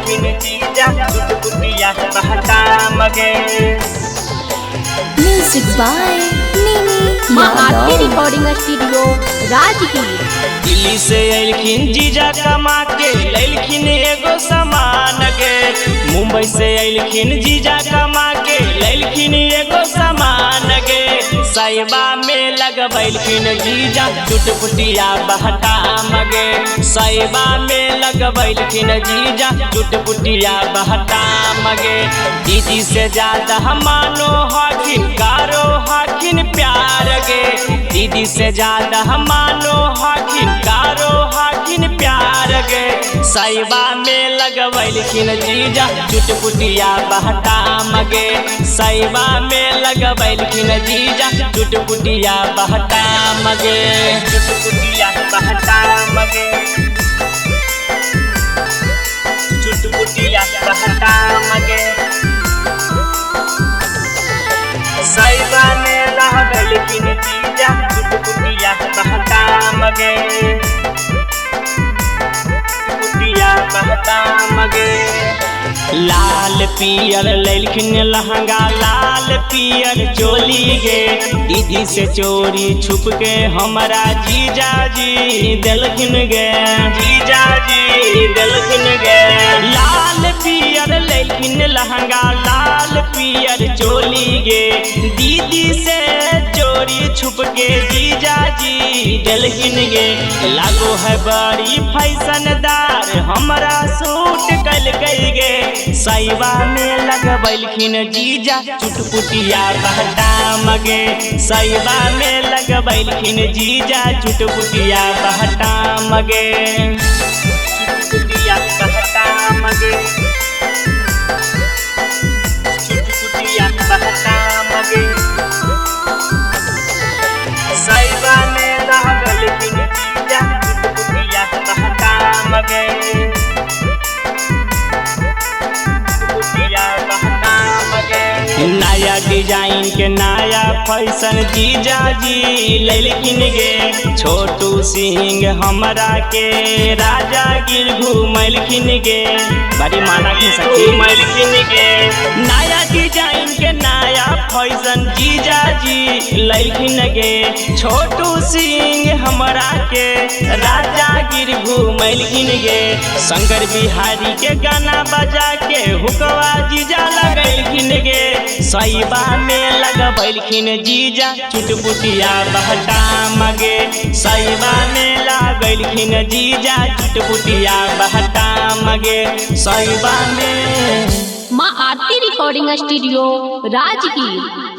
लेकिन जीजा चुटपुटिया बहता मगे। म्यूजिक बाय नीनी माँ आरती रिकॉर्डिंग स्टूडियो राजगीर। दिल्ली से अइलखिन जीजा कमा के लैलखिन एगो सामान गे। मुंबई से अइलखिन जीजा कमा के लैलखिन एगो सामान गे। साइबा में लगबैलखिन जीजा चुटपुटिया बहता मगे। साइबा में लगबैलखिन जीजा चुटपुटिया बहता मगे। दीदी से ज्यादा मानो हकिन कारो हकिन प्यार गे। दीदी से ज्यादा मानो हकिन कारो हकिन प्यार गे। साइबा में लगबैलखिन जीजा चुटपुटिया बहता मगे। साइबा में लगबैलखिन जीजा चुटपुटिया बहता मगे। चुटपुटिया बहता मगे। चुटपुटिया बहता मगे। साइबा में लगबैलखिन जीजा चुटपुटिया बहता मगे। चुटपुटिया बहता मगे। लाल पियर लैलखिन लहंगा लाल पियर चोली गे। दीदी से चोरी छुप के हमारा जीजा जी दिलखिन गे। जीजा जी दिलखिन गे। लाल पियर लैलखिन लहंगा लाल पियर चोली गे। दीदी से चोरी छुप के जीजा जी दिलखिन गे। लागो है बड़ी फैशनदार हमारा सूट कल गई गे। साइबा में लगबैलखिन जीजा चुटपुटिया बहता मगे। साइबा में लगबैलखिन जीजा चुटपुटिया बहता मगे। चुटपुटिया बहता मगे। चुटपुटिया बहता मगे। साइबा में लगबैलखिन जीजा चुटपुटिया बहता मगे। नया डिजाइन के नया फैशन जीजा जी लैलखिन गे। छोटू सिंह हमरा के राजागीर घुमैलखिन गे। बड़ी माना की सखी घुमैलखिन गे। नया डिजाइन के नया फैशन जीजा जी लैलखिन गे। छोटू सिंह हमरा के राजागीर घुमैलखिन गे। शंकर बिहारी के गाना बजा के हुकवा जीजा लगैलखिन गे। साइबा में लगबैलखिन जीजा चुटपुटिया बहता मगे। साइबा में लगैलखिन जीजा चुटपुटिया बहता मगे। साइबा में माँ आरती रिकॉर्डिंग स्टूडियो राजगीर।